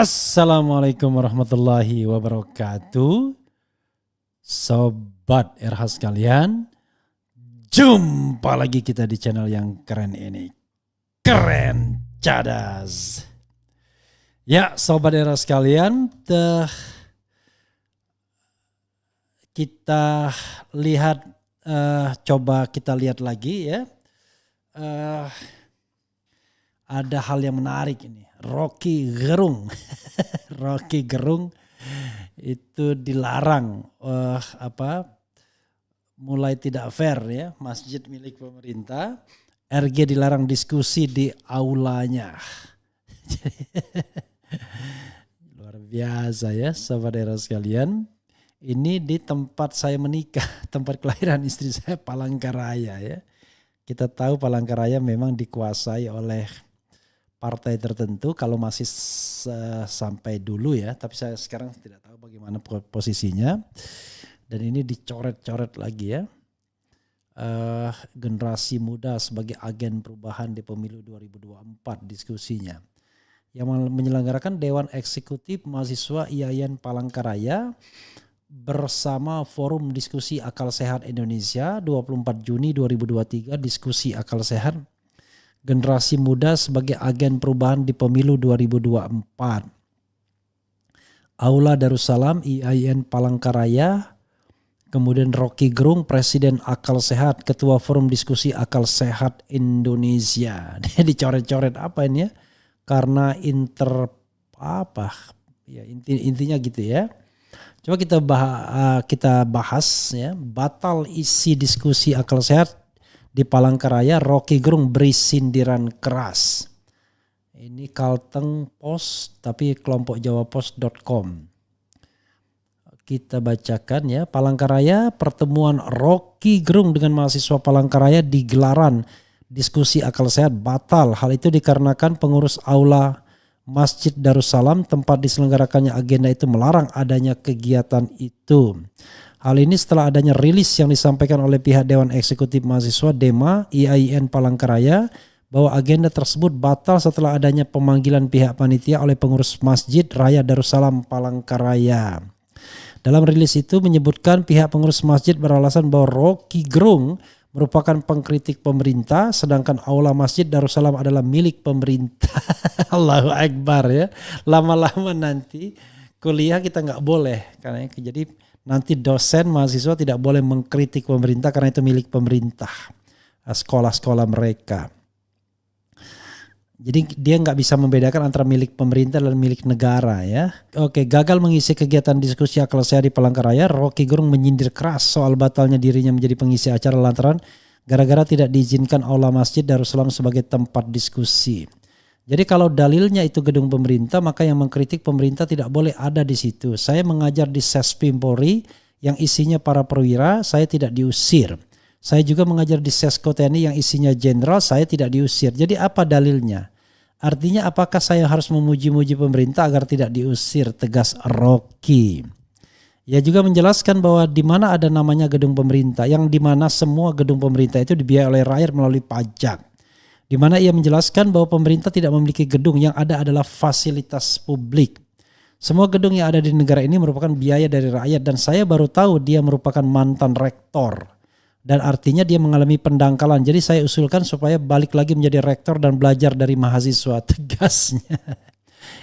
Assalamualaikum warahmatullahi wabarakatuh. Sobat RH sekalian, jumpa lagi kita di channel yang keren ini. Keren Cadas. Ya, Sobat RH sekalian, kita lihat, coba kita lihat lagi ya. Ada hal yang menarik ini. Rocky Gerung. Rocky Gerung itu dilarang mulai tidak fair ya, masjid milik pemerintah. RG dilarang diskusi di aulanya. Luar biasa ya Sobat daerah sekalian. Ini di tempat saya menikah, tempat kelahiran istri saya, Palangkaraya ya. Kita tahu Palangkaraya memang dikuasai oleh partai tertentu kalau masih sampai dulu ya, tapi saya sekarang tidak tahu bagaimana posisinya. Dan ini dicoret-coret lagi ya, generasi muda sebagai agen perubahan di pemilu 2024 diskusinya. Yang menyelenggarakan Dewan Eksekutif Mahasiswa IAIN Palangkaraya bersama Forum Diskusi Akal Sehat Indonesia 24 Juni 2023, diskusi akal sehat generasi muda sebagai agen perubahan di pemilu 2024. Aula Darussalam IAIN Palangkaraya, kemudian Rocky Gerung, Presiden Akal Sehat, Ketua Forum Diskusi Akal Sehat Indonesia. Dia dicoret-coret apa ini ya? Karena intinya gitu ya. Coba kita bahas ya, batal isi diskusi akal sehat di Palangkaraya, Rocky Gerung beri sindiran keras. Ini Kalteng Post, tapi kelompok jawapos.com. Kita bacakan ya, Palangkaraya, pertemuan Rocky Gerung dengan mahasiswa Palangkaraya di gelaran diskusi akal sehat batal. Hal itu dikarenakan pengurus aula Masjid Darussalam tempat diselenggarakannya agenda itu melarang adanya kegiatan itu. Hal ini setelah adanya rilis yang disampaikan oleh pihak Dewan Eksekutif Mahasiswa DEMA IAIN Palangkaraya bahwa agenda tersebut batal setelah adanya pemanggilan pihak panitia oleh pengurus Masjid Raya Darussalam Palangkaraya. Dalam rilis itu menyebutkan pihak pengurus masjid beralasan bahwa Rocky Gerung merupakan pengkritik pemerintah sedangkan aula Masjid Darussalam adalah milik pemerintah. Allahu Akbar ya. Lama-lama nanti kuliah kita nggak boleh karena jadi nanti dosen mahasiswa tidak boleh mengkritik pemerintah karena itu milik pemerintah, sekolah-sekolah mereka. Jadi dia nggak bisa membedakan antara milik pemerintah dan milik negara ya. Oke, gagal mengisi kegiatan diskusi akal sehat di Palangkaraya, Rocky Gerung menyindir keras soal batalnya dirinya menjadi pengisi acara lantaran gara-gara tidak diizinkan aula Masjid Darussalam sebagai tempat diskusi. Jadi kalau dalilnya itu gedung pemerintah, maka yang mengkritik pemerintah tidak boleh ada di situ. Saya mengajar di Sespim Polri yang isinya para perwira, saya tidak diusir. Saya juga mengajar di Sesko TNI yang isinya jenderal, saya tidak diusir. Jadi apa dalilnya? Artinya apakah saya harus memuji-muji pemerintah agar tidak diusir, tegas Rocky. Ia juga menjelaskan bahwa di mana ada namanya gedung pemerintah, yang di mana semua gedung pemerintah itu dibiayai oleh rakyat melalui pajak. Di mana ia menjelaskan bahwa pemerintah tidak memiliki gedung, yang ada adalah fasilitas publik. Semua gedung yang ada di negara ini merupakan biaya dari rakyat dan saya baru tahu dia merupakan mantan rektor. Dan artinya dia mengalami pendangkalan. Jadi saya usulkan supaya balik lagi menjadi rektor dan belajar dari mahasiswa, tegasnya.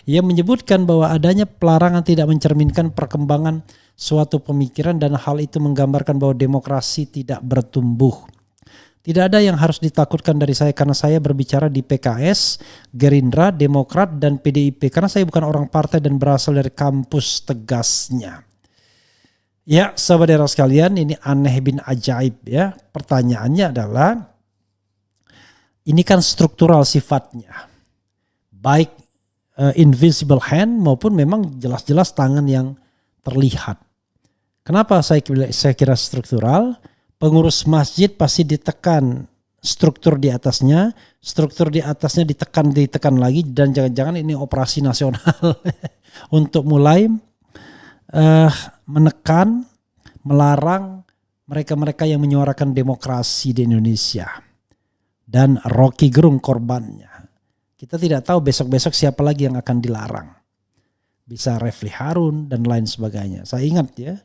Ia menyebutkan bahwa adanya pelarangan tidak mencerminkan perkembangan suatu pemikiran dan hal itu menggambarkan bahwa demokrasi tidak bertumbuh. Tidak ada yang harus ditakutkan dari saya karena saya berbicara di PKS, Gerindra, Demokrat, dan PDIP. Karena saya bukan orang partai dan berasal dari kampus, tegasnya. Ya, sahabat daerah sekalian, ini aneh bin ajaib ya. Pertanyaannya adalah, ini kan struktural sifatnya. Baik invisible hand maupun memang jelas-jelas tangan yang terlihat. Kenapa saya kira struktural? Pengurus masjid pasti ditekan struktur di atasnya ditekan lagi dan jangan-jangan ini operasi nasional untuk mulai menekan, melarang mereka-mereka yang menyuarakan demokrasi di Indonesia. Dan Rocky Gerung korbannya. Kita tidak tahu besok-besok siapa lagi yang akan dilarang. bisa Refli Harun dan lain sebagainya. Saya ingat ya,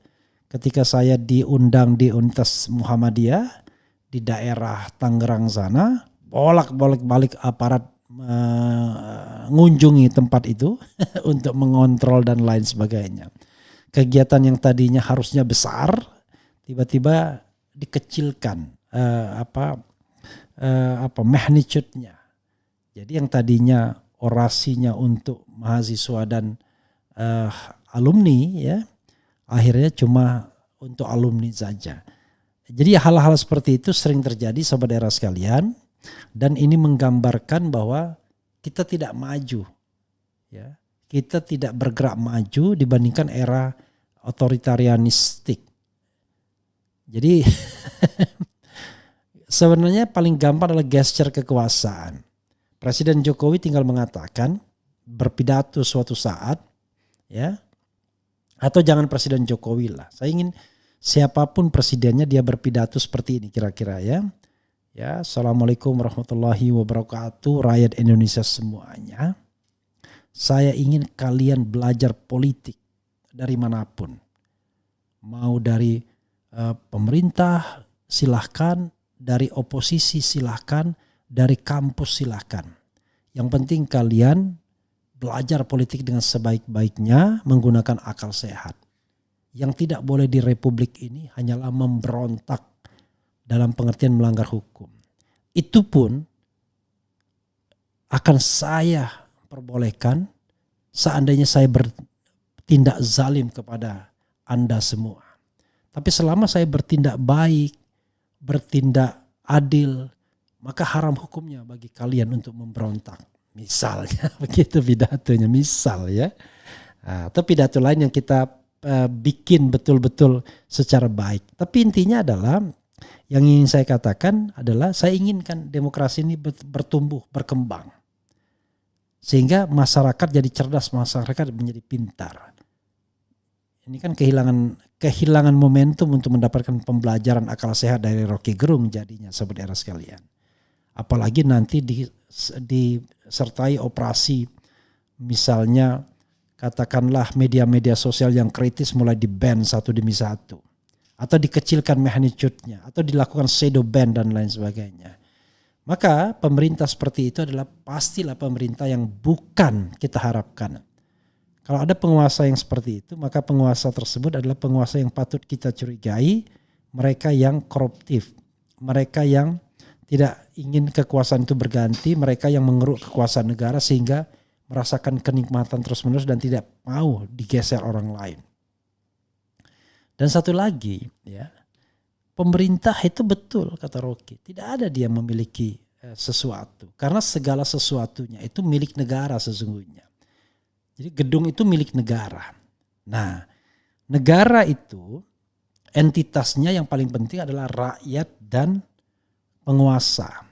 ketika saya diundang di Universitas Muhammadiyah di daerah Tangerang sana, bolak-balik aparat mengunjungi tempat itu untuk mengontrol dan lain sebagainya. Kegiatan yang tadinya harusnya besar, tiba-tiba dikecilkan magnitude-nya. Jadi yang tadinya orasinya untuk mahasiswa dan alumni ya, akhirnya cuma untuk alumni saja. Jadi hal-hal seperti itu sering terjadi sahabat daerah sekalian, dan ini menggambarkan bahwa kita tidak maju ya. Kita tidak bergerak maju dibandingkan era otoritarianistik. Jadi sebenarnya paling gampang adalah gesture kekuasaan. Presiden Jokowi tinggal mengatakan, berpidato suatu saat ya, atau jangan Presiden Jokowi lah. Saya ingin siapapun presidennya dia berpidato seperti ini kira-kira ya. Ya, Assalamualaikum warahmatullahi wabarakatuh, rakyat Indonesia semuanya. Saya ingin kalian belajar politik dari manapun. Mau dari pemerintah silahkan, dari oposisi silahkan, dari kampus silahkan. Yang penting kalian belajar politik dengan sebaik-baiknya menggunakan akal sehat. Yang tidak boleh di republik ini hanyalah memberontak dalam pengertian melanggar hukum. Itu pun akan saya perbolehkan seandainya saya bertindak zalim kepada Anda semua. Tapi selama saya bertindak baik, bertindak adil, maka haram hukumnya bagi kalian untuk memberontak. Misalnya begitu pidatonya, misal ya. Atau pidato lain yang kita bikin betul-betul secara baik. Tapi intinya adalah, yang ingin saya katakan adalah saya inginkan demokrasi ini bertumbuh, berkembang. Sehingga masyarakat jadi cerdas, masyarakat menjadi pintar. Ini kan kehilangan momentum untuk mendapatkan pembelajaran akal sehat dari Rocky Gerung jadinya sahabat daerah sekalian. Apalagi nanti disertai operasi, misalnya katakanlah media-media sosial yang kritis mulai di-ban satu demi satu. Atau dikecilkan magnitude-nya, atau dilakukan shadow ban dan lain sebagainya. Maka pemerintah seperti itu adalah pastilah pemerintah yang bukan kita harapkan. Kalau ada penguasa yang seperti itu, maka penguasa tersebut adalah penguasa yang patut kita curigai, mereka yang koruptif, mereka yang tidak ingin kekuasaan itu berganti, mereka yang mengeruk kekuasaan negara sehingga merasakan kenikmatan terus-menerus dan tidak mau digeser orang lain. Dan satu lagi ya, pemerintah itu betul kata Rocky, tidak ada dia memiliki sesuatu, karena segala sesuatunya itu milik negara sesungguhnya. Jadi gedung itu milik negara. Nah, negara itu entitasnya yang paling penting adalah rakyat dan penguasa.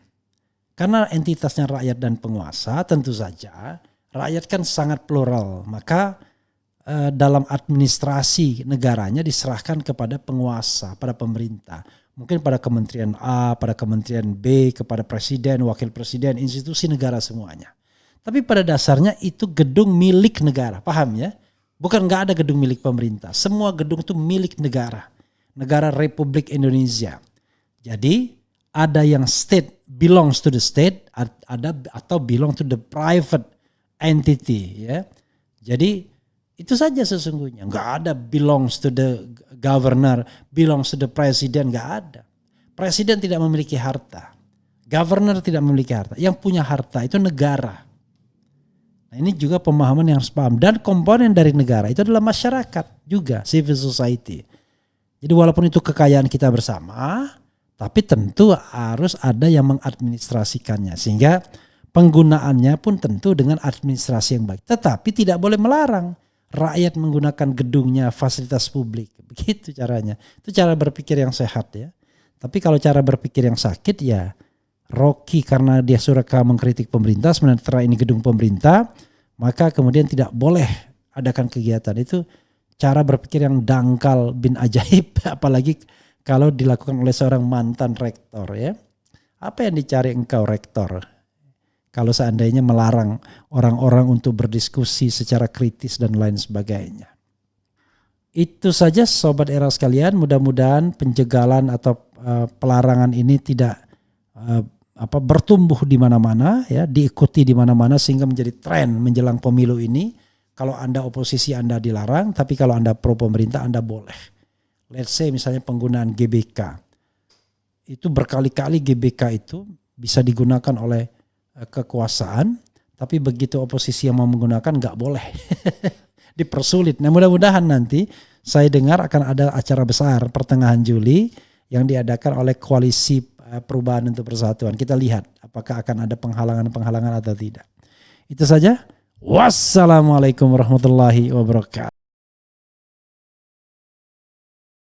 Karena entitasnya rakyat dan penguasa, tentu saja rakyat kan sangat plural, maka dalam administrasi negaranya diserahkan kepada penguasa, pada pemerintah. Mungkin pada kementerian A, pada kementerian B, kepada presiden, wakil presiden, institusi negara semuanya. Tapi pada dasarnya itu gedung milik negara, paham ya? Bukan nggak ada gedung milik pemerintah, semua gedung itu milik negara. Negara Republik Indonesia. Jadi ada yang state, belongs to the state, ada atau belong to the private entity ya. Jadi itu saja sesungguhnya. Nggak ada belongs to the governor, belongs to the president, nggak ada. Presiden tidak memiliki harta. Governor tidak memiliki harta. Yang punya harta itu negara. Nah, ini juga pemahaman yang harus paham. Dan komponen dari negara itu adalah masyarakat juga, civil society. Jadi walaupun itu kekayaan kita bersama, tapi tentu harus ada yang mengadministrasikannya. Sehingga penggunaannya pun tentu dengan administrasi yang baik. Tetapi tidak boleh melarang rakyat menggunakan gedungnya, fasilitas publik. Begitu caranya. Itu cara berpikir yang sehat ya. Tapi kalau cara berpikir yang sakit ya, Rocky karena dia suka mengkritik pemerintah, sementara ini gedung pemerintah, maka kemudian tidak boleh adakan kegiatan. Itu cara berpikir yang dangkal bin ajaib, apalagi kalau dilakukan oleh seorang mantan rektor ya. Apa yang dicari engkau rektor? kalau seandainya melarang orang-orang untuk berdiskusi secara kritis dan lain sebagainya. Itu saja Sobat Era sekalian, mudah-mudahan penjagalan atau pelarangan ini tidak bertumbuh di mana-mana, ya, diikuti di mana-mana sehingga menjadi tren menjelang pemilu ini. Kalau Anda oposisi Anda dilarang, tapi kalau Anda pro pemerintah Anda boleh. Let's say misalnya penggunaan GBK. Itu berkali-kali GBK itu bisa digunakan oleh kekuasaan, tapi begitu oposisi yang mau menggunakan nggak boleh. Dipersulit. Nah, mudah-mudahan nanti saya dengar akan ada acara besar pertengahan Juli yang diadakan oleh Koalisi Perubahan untuk Persatuan. Kita lihat apakah akan ada penghalangan-penghalangan atau tidak. Itu saja. Wassalamualaikum warahmatullahi wabarakatuh.